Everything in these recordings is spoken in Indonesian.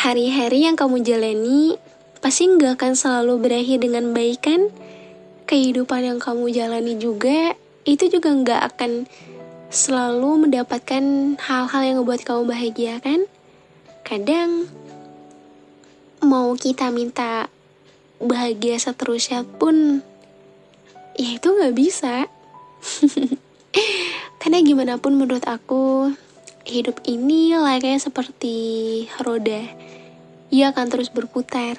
hari-hari yang kamu jalani pasti nggak akan selalu berakhir dengan baik kan? Kehidupan yang kamu jalani juga, itu juga nggak akan selalu mendapatkan hal-hal yang ngebuat kamu bahagia kan? Kadang, mau kita minta bahagia seterusnya pun, ya itu nggak bisa. Karena gimana pun menurut aku, hidup ini layaknya seperti roda. Ia akan terus berputar.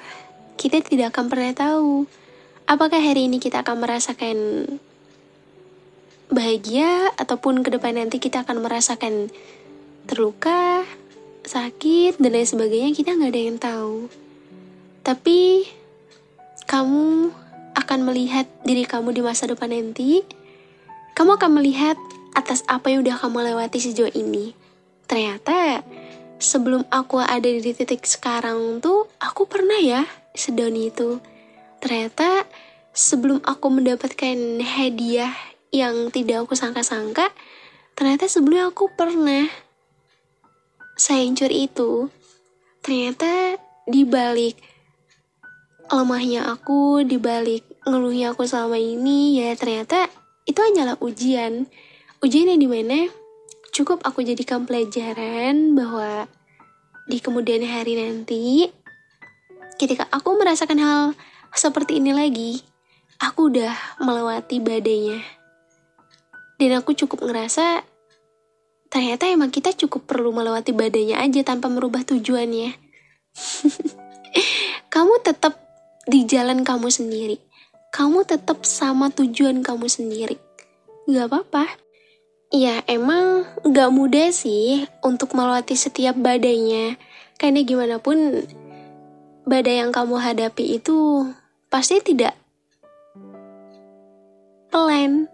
Kita tidak akan pernah tahu apakah hari ini kita akan merasakan bahagia ataupun ke depan nanti kita akan merasakan terluka, sakit, dan lain sebagainya. Kita nggak ada yang tahu. Tapi kamu akan melihat diri kamu di masa depan nanti. Kamu akan melihat atas apa yang udah kamu lewati sejauh ini. Ternyata sebelum aku ada di titik sekarang tuh, aku pernah ya sedown itu. Ternyata sebelum aku mendapatkan hadiah yang tidak aku sangka-sangka, ternyata sebelumnya aku pernah seincur itu. Ternyata dibalik lemahnya aku, dibalik ngeluhnya aku selama ini, ya ternyata itu hanyalah ujian. Ujian yang dimana cukup aku jadikan pelajaran bahwa di kemudian hari nanti, ketika aku merasakan hal seperti ini lagi, aku udah melewati badainya. Dan aku cukup ngerasa, ternyata emang kita cukup perlu melewati badainya aja tanpa merubah tujuannya. Kamu tetap di jalan kamu sendiri. Kamu tetap sama tujuan kamu sendiri. Gak apa-apa. Ya emang gak mudah sih untuk melewati setiap badainya. Karena gimana pun badai yang kamu hadapi itu pasti tidak pelan.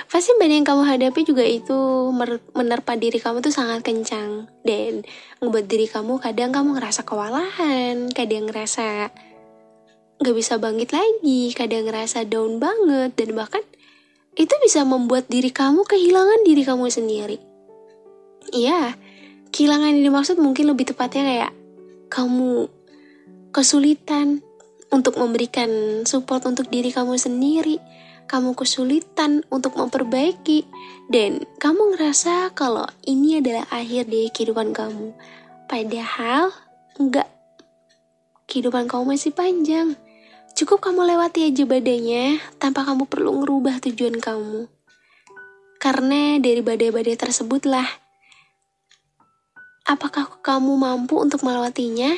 Pasti badai yang kamu hadapi juga itu menerpa diri kamu tuh sangat kencang. Dan ngebuat diri kamu kadang kamu ngerasa kewalahan, kadang ngerasa gak bisa bangkit lagi, kadang ngerasa down banget. Dan bahkan itu bisa membuat diri kamu kehilangan diri kamu sendiri. Iya, kehilangan ini maksud mungkin lebih tepatnya kayak kamu kesulitan untuk memberikan support untuk diri kamu sendiri. Kamu kesulitan untuk memperbaiki. Dan kamu ngerasa kalau ini adalah akhir dari kehidupan kamu. Padahal enggak. Kehidupan kamu masih panjang. Cukup kamu lewati aja badainya tanpa kamu perlu ngerubah tujuan kamu. Karena dari badai-badai tersebutlah, apakah kamu mampu untuk melewatinya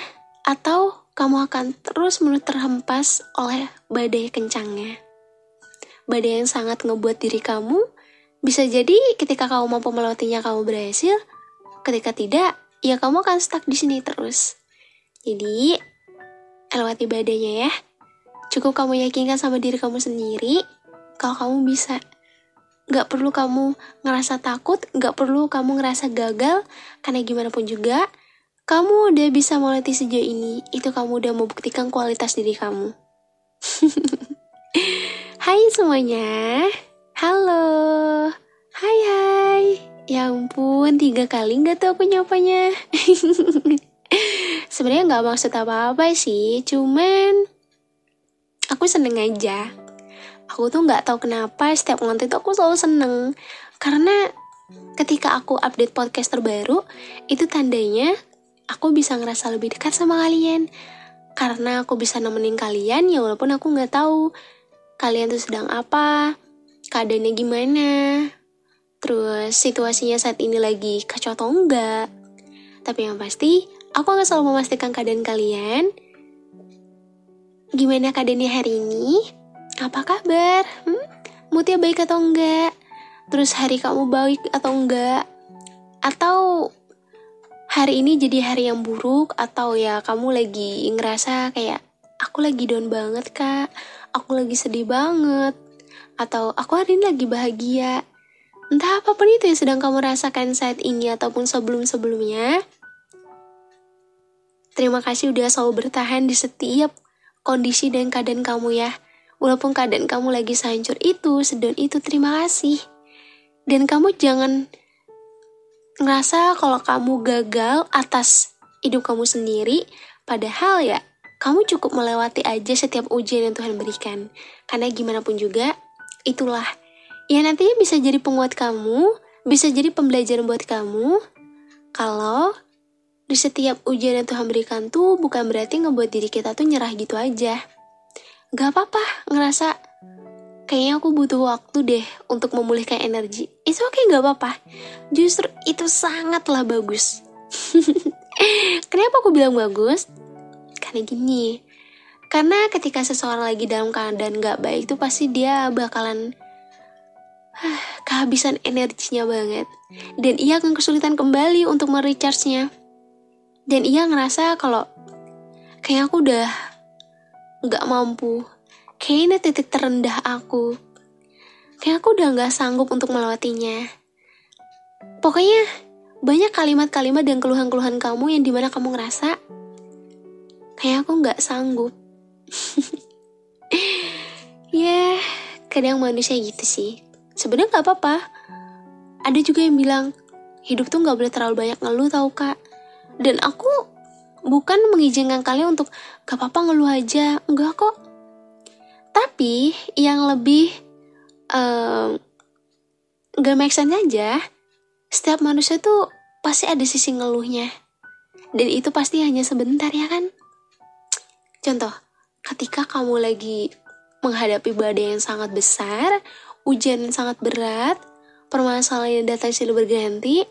atau kamu akan terus-menerus terhempas oleh badai kencangnya. Badai yang sangat ngebuat diri kamu, bisa jadi ketika kamu mampu melewatinya kamu berhasil, ketika tidak, ya kamu akan stuck di sini terus. Jadi, lewati badainya ya. Cukup kamu yakinkan sama diri kamu sendiri kalau kamu bisa. Gak perlu kamu ngerasa takut, gak perlu kamu ngerasa gagal, karena gimana pun juga, kamu udah bisa melewati sejauh ini. Itu kamu udah membuktikan kualitas diri kamu. Hai semuanya. Halo. Hai. Ya ampun, 3 kali gak tuh aku nyapanya. Sebenarnya gak maksud apa-apa sih, cuman aku seneng aja. Aku tuh gak tahu kenapa setiap ngonten itu aku selalu seneng. Karena ketika aku update podcast terbaru, itu tandanya aku bisa ngerasa lebih dekat sama kalian. Karena aku bisa nemenin kalian, ya walaupun aku gak tahu kalian tuh sedang apa, keadaannya gimana, terus situasinya saat ini lagi kacau atau enggak. Tapi yang pasti, aku akan selalu memastikan keadaan kalian. Gimana keadaannya hari ini? Apa kabar? Moodnya baik atau enggak? Terus hari kamu baik atau enggak? Atau hari ini jadi hari yang buruk? Atau ya kamu lagi ngerasa kayak aku lagi down banget kak, aku lagi sedih banget, atau aku hari ini lagi bahagia. Entah apapun itu yang sedang kamu rasakan saat ini ataupun sebelum-sebelumnya, terima kasih udah selalu bertahan di setiap kondisi dan keadaan kamu ya. Walaupun keadaan kamu lagi sehancur itu, sedown itu, terima kasih. Dan kamu jangan ngerasa kalau kamu gagal atas hidup kamu sendiri, padahal ya kamu cukup melewati aja setiap ujian yang Tuhan berikan. Karena gimana pun juga, itulah yang nantinya bisa jadi penguat kamu, bisa jadi pembelajaran buat kamu. Kalau di setiap ujian yang Tuhan berikan tuh bukan berarti ngebuat diri kita tuh nyerah gitu aja. Gak apa-apa ngerasa kayaknya aku butuh waktu deh untuk memulihkan energi. Itu oke, gak apa-apa. Justru itu sangatlah bagus. Kenapa aku bilang bagus? Karena gini, karena ketika seseorang lagi dalam keadaan gak baik tuh pasti dia bakalan kehabisan energinya banget. Dan ia akan kesulitan kembali untuk merecharge-nya. Dan ia ngerasa kalau kayak aku udah gak mampu. Kayaknya titik terendah aku. Kayak aku udah gak sanggup untuk melewatinya. Pokoknya banyak kalimat-kalimat dan keluhan-keluhan kamu yang dimana kamu ngerasa kayak aku gak sanggup. Ya, kadang manusia gitu sih. Sebenarnya gak apa-apa. Ada juga yang bilang, hidup tuh gak boleh terlalu banyak ngeluh tau kak. Dan aku bukan mengizinkan kalian untuk gak apa-apa ngeluh aja. Enggak kok. Tapi yang lebih gak make sense aja, setiap manusia tuh pasti ada sisi ngeluhnya. Dan itu pasti hanya sebentar ya kan. Contoh, ketika kamu lagi menghadapi badai yang sangat besar, ujian yang sangat berat, permasalahan yang datang silih berganti,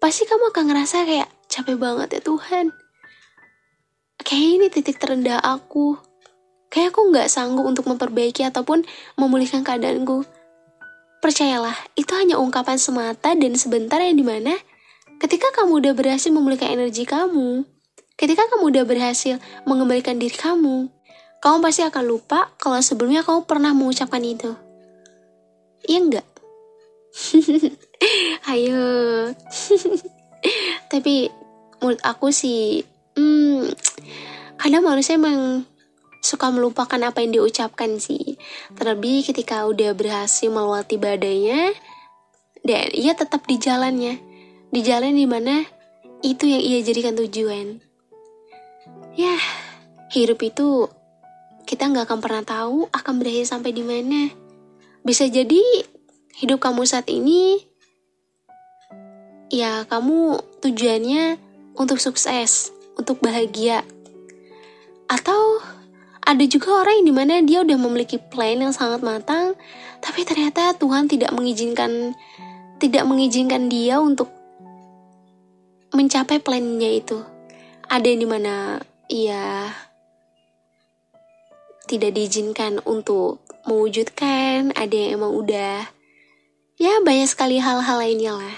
pasti kamu akan ngerasa kayak capek banget ya Tuhan. Kayak ini titik terendah aku. Kayak aku gak sanggup untuk memperbaiki ataupun memulihkan keadaanku. Percayalah, itu hanya ungkapan semata dan sebentar yang dimana ketika kamu udah berhasil memulihkan energi kamu, ketika kamu udah berhasil mengembalikan diri kamu pasti akan lupa kalau sebelumnya kamu pernah mengucapkan itu. Iya enggak? Ayo. Tapi menurut aku sih, kadang manusia emang suka melupakan apa yang diucapkan sih. Terlebih ketika udah berhasil melewati badainya dan ia tetap di jalannya. Di jalan dimana itu yang ia jadikan tujuan. Ya, hidup itu kita gak akan pernah tahu akan berakhir sampai di mana. Bisa jadi hidup kamu saat ini, ya kamu tujuannya untuk sukses, untuk bahagia. Atau ada juga orang yang dimana dia udah memiliki plan yang sangat matang, tapi ternyata Tuhan tidak mengizinkan dia untuk mencapai plannya itu. Ada yang dimana ia tidak diizinkan untuk mewujudkan, ada yang emang udah, ya banyak sekali hal-hal lainnya lah.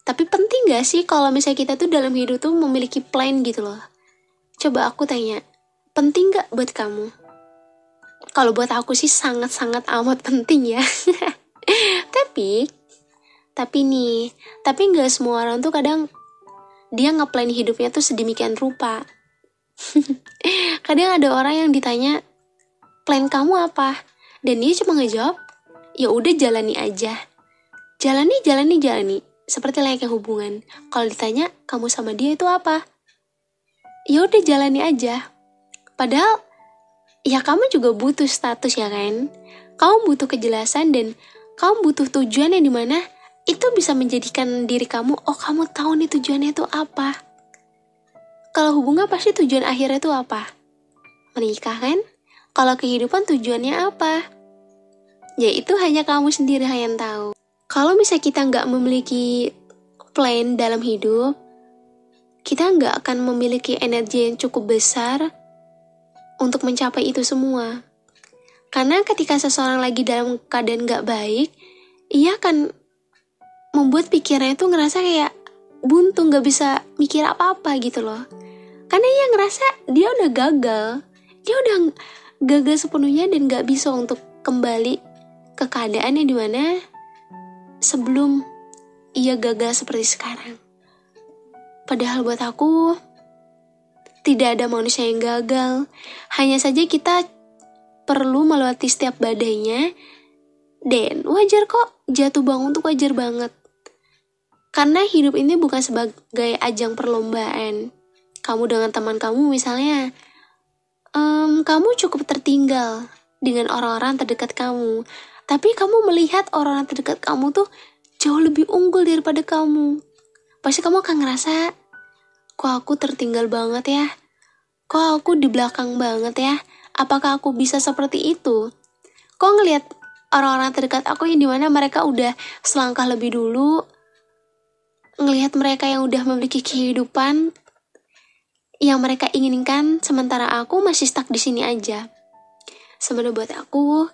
Tapi penting gak sih kalau misalnya kita tuh dalam hidup tuh memiliki plan gitu loh? Coba aku tanya, penting gak buat kamu? Kalau buat aku sih sangat-sangat amat penting ya. Tapi gak semua orang tuh kadang dia nge-plan hidupnya tuh sedemikian rupa. Kadang ada orang yang ditanya, plan kamu apa? Dan dia cuma ngejawab, ya udah jalani aja. Jalani. Seperti layaknya hubungan. Kalau ditanya, kamu sama dia itu apa? Ya udah jalani aja. Padahal, ya kamu juga butuh status ya kan? Kamu butuh kejelasan dan kamu butuh tujuan yang dimana itu bisa menjadikan diri kamu, oh kamu tahu nih tujuannya itu apa. Kalau hubungan pasti tujuan akhirnya itu apa? Menikah kan? Kalau kehidupan tujuannya apa? Ya itu hanya kamu sendiri yang tahu. Kalau misalnya kita nggak memiliki plan dalam hidup, kita nggak akan memiliki energi yang cukup besar untuk mencapai itu semua. Karena ketika seseorang lagi dalam keadaan nggak baik, ia akan membuat pikirannya tuh ngerasa kayak buntu, nggak bisa mikir apa-apa gitu loh. Karena ia ngerasa dia udah gagal sepenuhnya dan nggak bisa untuk kembali ke keadaan yang dimana sebelum ia gagal seperti sekarang. Padahal buat aku, tidak ada manusia yang gagal. Hanya saja kita perlu melewati setiap badainya. Dan wajar kok, jatuh bangun tuh wajar banget. Karena hidup ini bukan sebagai ajang perlombaan. Kamu dengan teman kamu misalnya, kamu cukup tertinggal dengan orang-orang terdekat kamu. Tapi kamu melihat orang-orang terdekat kamu tuh jauh lebih unggul daripada kamu. Pasti kamu akan ngerasa, kok aku tertinggal banget ya? Kok aku di belakang banget ya? Apakah aku bisa seperti itu? Kok ngelihat orang-orang terdekat aku yang dimana mereka udah selangkah lebih dulu, ngelihat mereka yang udah memiliki kehidupan yang mereka inginkan, sementara aku masih stuck di sini aja. Sebenarnya buat aku,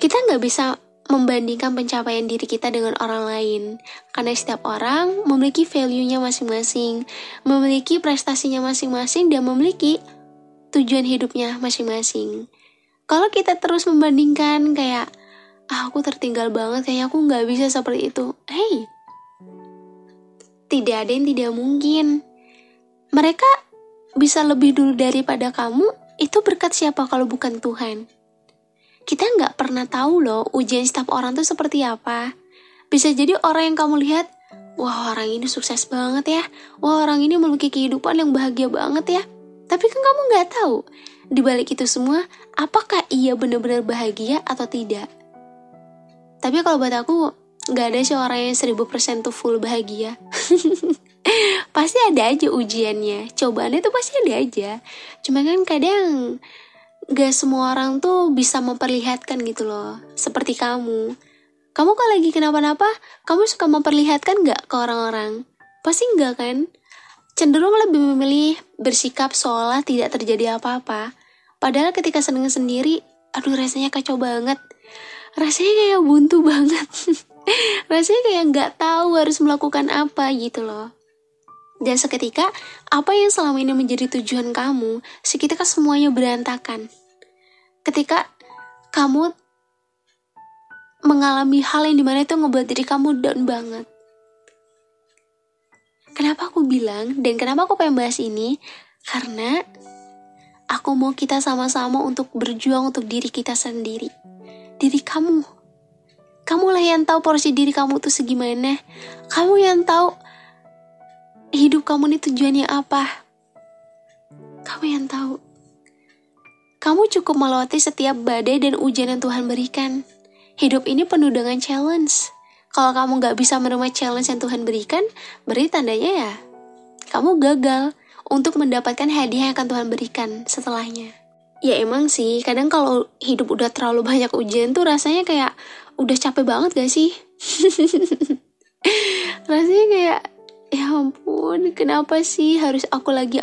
kita nggak bisa membandingkan pencapaian diri kita dengan orang lain, karena setiap orang memiliki value-nya masing-masing, memiliki prestasinya masing-masing, dan memiliki tujuan hidupnya masing-masing. Kalau kita terus membandingkan kayak, aku tertinggal banget, kayak aku nggak bisa seperti itu. Hey, tidak ada yang tidak mungkin. Mereka bisa lebih dulu daripada kamu, itu berkat siapa kalau bukan Tuhan? Kita nggak pernah tahu loh ujian setiap orang tuh seperti apa. Bisa jadi orang yang kamu lihat, wah orang ini sukses banget ya, wah orang ini memiliki kehidupan yang bahagia banget ya. Tapi kan kamu nggak tahu, di balik itu semua, apakah ia benar-benar bahagia atau tidak. Tapi kalau buat aku, nggak ada sih orang yang 1000% tuh full bahagia. Pasti ada aja ujiannya, cobaannya tuh pasti ada aja. Cuma kan kadang gak semua orang tuh bisa memperlihatkan gitu loh. Seperti kamu kalau lagi kenapa-napa, kamu suka memperlihatkan gak ke orang-orang? Pasti enggak kan? Cenderung lebih memilih bersikap seolah tidak terjadi apa-apa. Padahal ketika seneng sendiri, aduh rasanya kacau banget. Rasanya kayak buntu banget. Rasanya kayak gak tahu harus melakukan apa gitu loh. Dan seketika, apa yang selama ini menjadi tujuan kamu, seketika semuanya berantakan. Ketika kamu mengalami hal yang dimana itu ngebuat diri kamu down banget. Kenapa aku bilang, dan kenapa aku pengen bahas ini? Karena aku mau kita sama-sama untuk berjuang untuk diri kita sendiri. Diri kamu. Kamulah yang tahu porsi diri kamu tuh segimana. Kamu yang tahu hidup kamu ini tujuannya apa. Kamu yang tahu. Kamu cukup melewati setiap badai dan ujian yang Tuhan berikan. Hidup ini penuh dengan challenge. Kalau kamu gak bisa menerima challenge yang Tuhan berikan, berarti tandanya ya, kamu gagal untuk mendapatkan hadiah yang akan Tuhan berikan setelahnya. Ya emang sih, kadang kalau hidup udah terlalu banyak ujian tuh rasanya kayak udah capek banget gak sih? Rasanya kayak, ya ampun, kenapa sih harus aku lagi?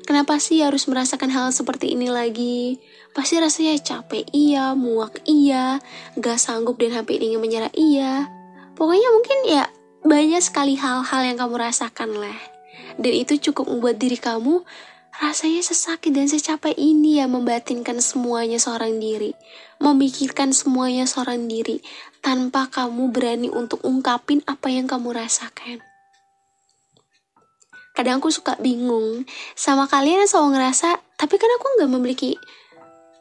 Kenapa sih harus merasakan hal seperti ini lagi? Pasti rasanya capek iya, muak iya, gak sanggup dan hampir ingin menyerah iya. Pokoknya mungkin ya banyak sekali hal-hal yang kamu rasakan lah. Dan itu cukup membuat diri kamu rasanya sesakit dan secapek ini ya, membatinkan semuanya seorang diri. Memikirkan semuanya seorang diri tanpa kamu berani untuk ungkapin apa yang kamu rasakan. Kadang aku suka bingung sama kalian yang selalu ngerasa, tapi kan aku gak memiliki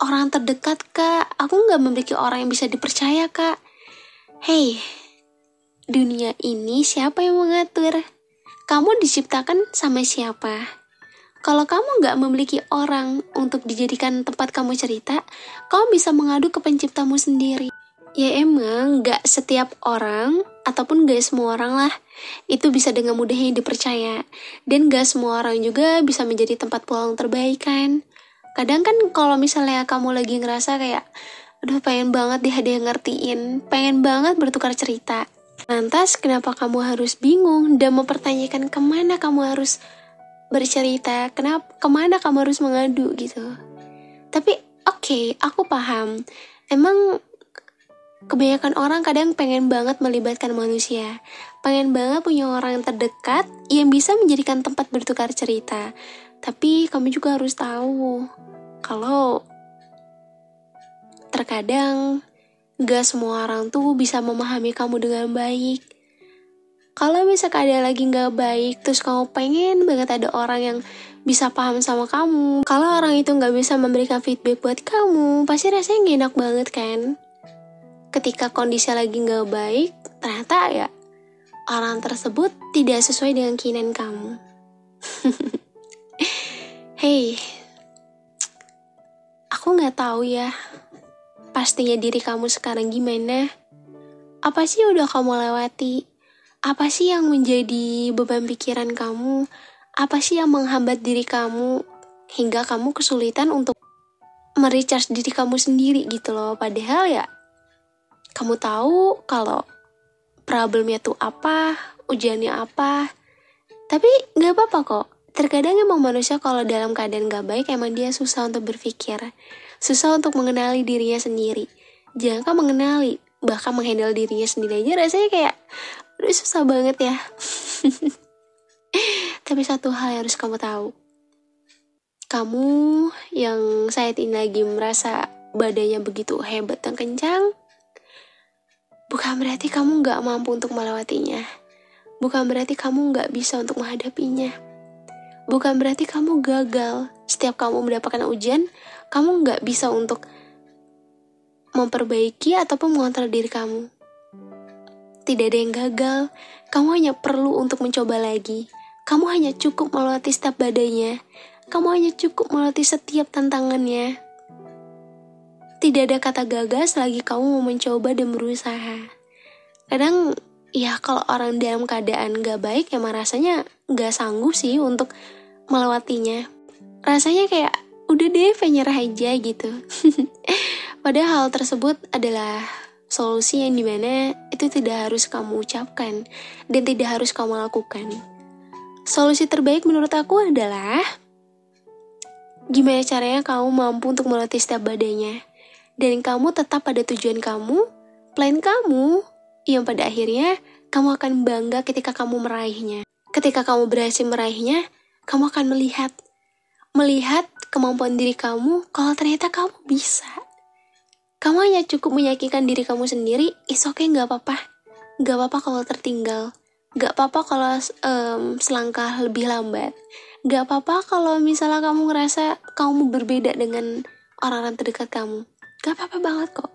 orang terdekat kak, aku gak memiliki orang yang bisa dipercaya kak. Hey, dunia ini siapa yang mengatur? Kamu diciptakan sama siapa? Kalau kamu gak memiliki orang untuk dijadikan tempat kamu cerita, kamu bisa mengadu ke penciptamu sendiri. Ya emang gak setiap orang, ataupun gak semua orang lah, itu bisa dengan mudahnya dipercaya. Dan gak semua orang juga bisa menjadi tempat pulang terbaik kan. Kadang kan kalau misalnya kamu lagi ngerasa kayak, aduh pengen banget deh ada yang ngertiin, pengen banget bertukar cerita. Lantas kenapa kamu harus bingung dan mempertanyakan kemana kamu harus bercerita, kemana kamu harus mengadu gitu. Tapi oke, aku paham. Emang kebanyakan orang kadang pengen banget melibatkan manusia, pengen banget punya orang yang terdekat yang bisa menjadikan tempat bertukar cerita. Tapi kamu juga harus tahu kalau terkadang gak semua orang tuh bisa memahami kamu dengan baik. Kalau misalkan ada lagi gak baik, terus kamu pengen banget ada orang yang bisa paham sama kamu, kalau orang itu gak bisa memberikan feedback buat kamu, pasti rasanya gak enak banget kan. Ketika kondisi lagi gak baik, ternyata ya orang tersebut tidak sesuai dengan keinginan kamu. Hey, aku gak tahu ya pastinya diri kamu sekarang gimana. Apa sih udah kamu lewati? Apa sih yang menjadi beban pikiran kamu? Apa sih yang menghambat diri kamu hingga kamu kesulitan untuk merecharge diri kamu sendiri gitu loh? Padahal ya kamu tahu kalau problemnya tuh apa, ujiannya apa. Tapi gak apa-apa kok. Terkadang emang manusia kalau dalam keadaan gak baik emang dia susah untuk berpikir. Susah untuk mengenali dirinya sendiri. Jangan mengenali, bahkan menghandle dirinya sendiri aja rasanya kayak aduh susah banget ya. Tapi satu hal yang harus kamu tahu. Kamu yang saat ini lagi merasa badannya begitu hebat dan kencang, bukan berarti kamu gak mampu untuk melewatinya. Bukan berarti kamu gak bisa untuk menghadapinya. Bukan berarti kamu gagal. Setiap kamu mendapatkan ujian, kamu gak bisa untuk memperbaiki ataupun mengontrol diri kamu. Tidak ada yang gagal. Kamu hanya perlu untuk mencoba lagi. Kamu hanya cukup melewati setiap badainya. Kamu hanya cukup melewati setiap tantangannya. Tidak ada kata gagal selagi kamu mau mencoba dan berusaha. Kadang ya kalau orang dalam keadaan gak baik emang rasanya gak sanggup sih untuk melewatinya. Rasanya kayak udah deh penyerah aja gitu. Padahal hal tersebut adalah solusi yang dimana itu tidak harus kamu ucapkan dan tidak harus kamu lakukan. Solusi terbaik menurut aku adalah gimana caranya kamu mampu untuk melewati setiap badainya dan kamu tetap pada tujuan kamu, plan kamu, yang pada akhirnya kamu akan bangga ketika kamu meraihnya. Ketika kamu berhasil meraihnya, kamu akan melihat kemampuan diri kamu kalau ternyata kamu bisa. Kamu hanya cukup meyakinkan diri kamu sendiri, it's okay, gak apa-apa. Gak apa-apa kalau tertinggal. Gak apa-apa kalau selangkah lebih lambat. Gak apa-apa kalau misalnya kamu ngerasa kamu berbeda dengan orang-orang terdekat kamu. Gak apa-apa banget kok.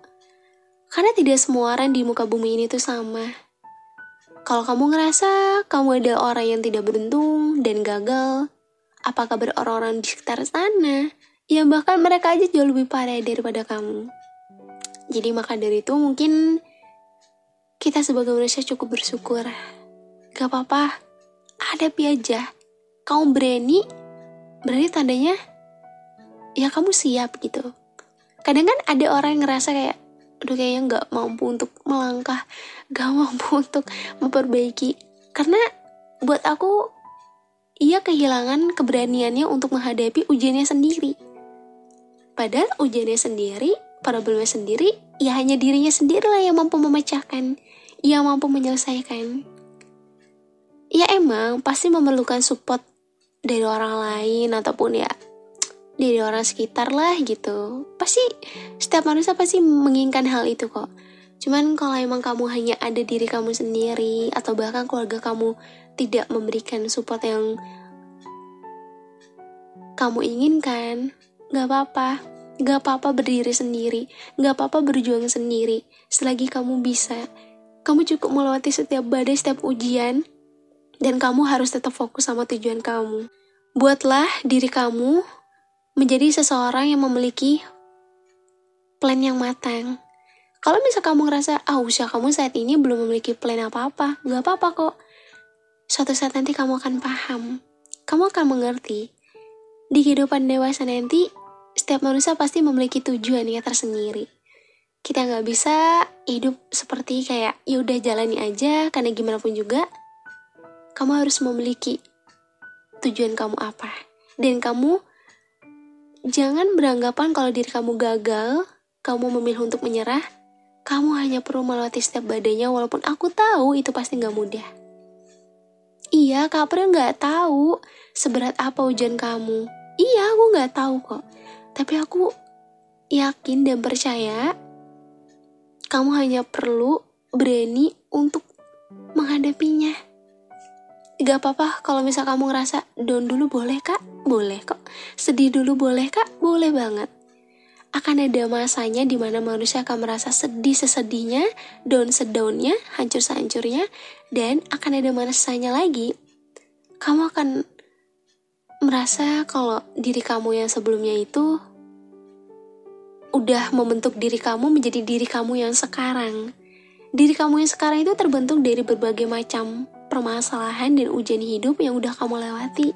Karena tidak semua orang di muka bumi ini tuh sama. Kalau kamu ngerasa kamu adalah orang yang tidak beruntung dan gagal, apa kabar orang-orang di sekitar sana? Ya bahkan mereka aja jauh lebih parah daripada kamu. Jadi maka dari itu mungkin kita sebagai manusia cukup bersyukur. Gak apa-apa, hadapi aja. Kamu berani, berarti tandanya ya kamu siap gitu. Kadang kan ada orang yang ngerasa kayak aduh kayaknya gak mampu untuk melangkah, gak mampu untuk memperbaiki. Karena buat aku, ia kehilangan keberaniannya untuk menghadapi ujiannya sendiri. Padahal ujiannya sendiri, problemnya sendiri, ya hanya dirinya sendirilah yang mampu memecahkan, yang mampu menyelesaikan. Ya emang pasti memerlukan support dari orang lain ataupun ya dari orang sekitar lah gitu. Pasti setiap manusia pasti menginginkan hal itu kok. Cuman kalau emang kamu hanya ada diri kamu sendiri atau bahkan keluarga kamu tidak memberikan support yang kamu inginkan, gak apa-apa. Gak apa-apa berdiri sendiri, gak apa-apa berjuang sendiri. Selagi kamu bisa, kamu cukup melewati setiap badai, setiap ujian, dan kamu harus tetap fokus sama tujuan kamu. Buatlah diri kamu menjadi seseorang yang memiliki plan yang matang. Kalau misal kamu ngerasa, usia kamu saat ini belum memiliki plan apa-apa, gak apa-apa kok. Suatu saat nanti kamu akan paham. Kamu akan mengerti. Di kehidupan dewasa nanti, setiap manusia pasti memiliki tujuannya tersendiri. Kita gak bisa hidup seperti kayak, yaudah jalani aja, karena gimana pun juga, kamu harus memiliki tujuan kamu apa. Dan kamu jangan beranggapan kalau diri kamu gagal, kamu memilih untuk menyerah, kamu hanya perlu melewati setiap badainya walaupun aku tahu itu pasti gak mudah. Iya, Kak April gak tahu seberat apa ujian kamu. Iya, aku gak tahu kok. Tapi aku yakin dan percaya kamu hanya perlu berani untuk menghadapinya. Gak apa-apa kalau misal kamu ngerasa down dulu boleh kak? Boleh kok. Sedih dulu boleh kak? Boleh banget. akan ada masanya di mana manusia akan merasa sedih sesedihnya, down sedownnya, hancur sehancurnya, dan akan ada masanya lagi kamu akan merasa kalau diri kamu yang sebelumnya itu udah membentuk diri kamu menjadi diri kamu yang sekarang. Diri kamu yang sekarang itu terbentuk dari berbagai macam permasalahan dan ujian hidup yang udah kamu lewati,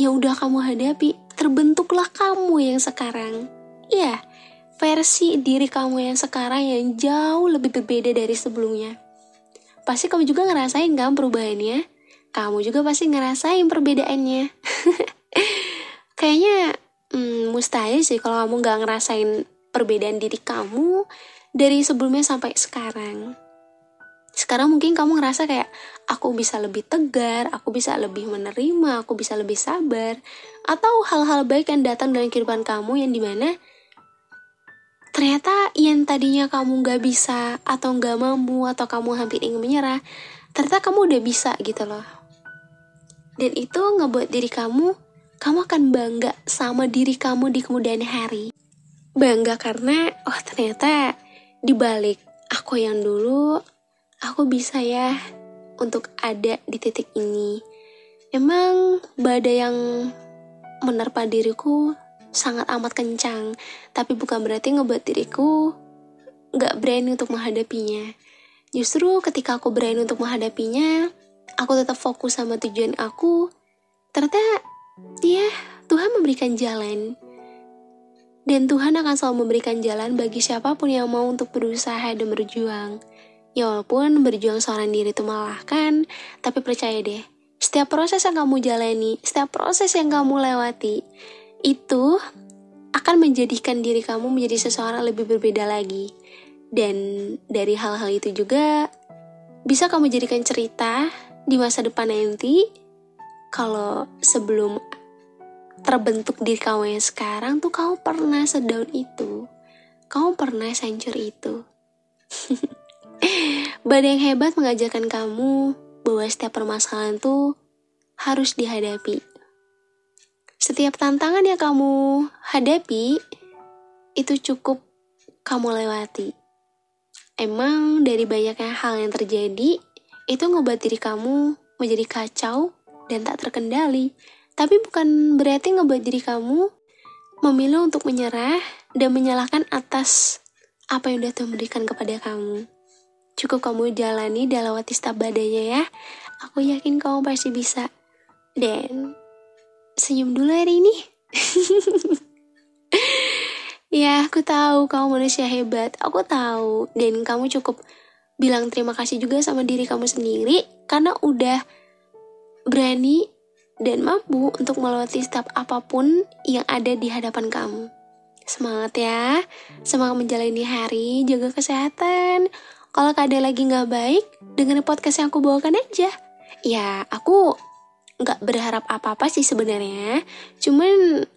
yang udah kamu hadapi. Terbentuklah kamu yang sekarang. Iya, versi diri kamu yang sekarang yang jauh lebih berbeda dari sebelumnya. Pasti kamu juga ngerasain kan perubahannya? Kamu juga pasti ngerasain perbedaannya. Kayaknya mustahil sih kalau kamu gak ngerasain perbedaan diri kamu dari sebelumnya sampai sekarang. Sekarang mungkin kamu ngerasa kayak, aku bisa lebih tegar, aku bisa lebih menerima, aku bisa lebih sabar. Atau hal-hal baik yang datang dalam kehidupan kamu yang dimana ternyata yang tadinya kamu gak bisa, atau gak mampu, atau kamu hampir ingin menyerah, ternyata kamu udah bisa gitu loh. Dan itu ngebuat diri kamu akan bangga sama diri kamu di kemudian hari. Bangga karena, oh ternyata dibalik aku yang dulu, aku bisa ya untuk ada di titik ini. Emang badai yang menerpa diriku sangat amat kencang, tapi bukan berarti ngebuat diriku gak berani untuk menghadapinya. Justru ketika aku berani untuk menghadapinya, aku tetap fokus sama tujuan aku. Ternyata ya Tuhan memberikan jalan. Dan Tuhan akan selalu memberikan jalan bagi siapapun yang mau untuk berusaha dan berjuang. Ya walaupun berjuang seorang diri itu melelahkan, tapi percaya deh, setiap proses yang kamu jalani, setiap proses yang kamu lewati, itu akan menjadikan diri kamu menjadi seseorang lebih berbeda lagi. Dan dari hal-hal itu juga bisa kamu jadikan cerita di masa depan nanti. Kalau sebelum terbentuk diri kamu yang sekarang tuh kamu pernah sedown itu, kamu pernah sehancur itu. Badai yang hebat mengajarkan kamu bahwa setiap permasalahan tuh harus dihadapi. Setiap tantangan yang kamu hadapi, itu cukup kamu lewati. Emang dari banyaknya hal yang terjadi, itu ngebuat diri kamu menjadi kacau dan tak terkendali. Tapi bukan berarti ngebuat diri kamu memilih untuk menyerah dan menyalahkan atas apa yang udah Tuhan berikan kepada kamu. Cukup kamu jalani dan lewati setiap badainya ya. Aku yakin kamu pasti bisa. Dan senyum dulu hari ini. Ya, aku tahu kamu manusia hebat. Aku tahu. Dan kamu cukup bilang terima kasih juga sama diri kamu sendiri karena udah berani dan mampu untuk melewati setiap apapun yang ada di hadapan kamu. Semangat ya. Semangat menjalani hari. Jaga kesehatan. Kalau keadaan lagi gak baik, dengerin podcast yang aku bawakan aja. Ya, aku gak berharap apa-apa sih sebenarnya. Cuman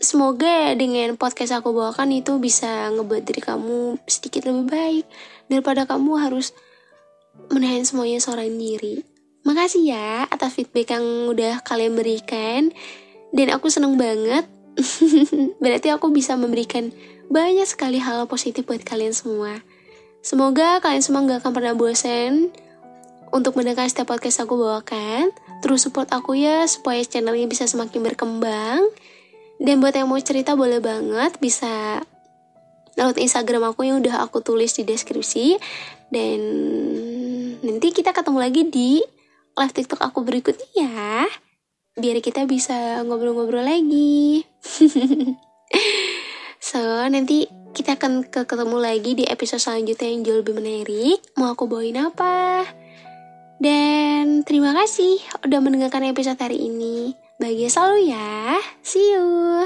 semoga dengan podcast aku bawakan itu bisa ngebuat diri kamu sedikit lebih baik daripada kamu harus menahan semuanya seorang diri. Makasih ya atas feedback yang udah kalian berikan. Dan aku seneng banget. Berarti aku bisa memberikan banyak sekali hal positif buat kalian semua. Semoga kalian semua gak akan pernah bosan untuk mendengar setiap podcast aku bawakan. Terus support aku ya supaya channelnya bisa semakin berkembang. Dan buat yang mau cerita boleh banget bisa lewat Instagram aku yang udah aku tulis di deskripsi. Dan nanti kita ketemu lagi di live TikTok aku berikutnya ya. Biar kita bisa ngobrol-ngobrol lagi. So, nanti kita akan ketemu lagi di episode selanjutnya yang jauh lebih menarik. Mau aku bawain apa? Dan terima kasih udah mendengarkan episode hari ini. Bahagia selalu ya. See you.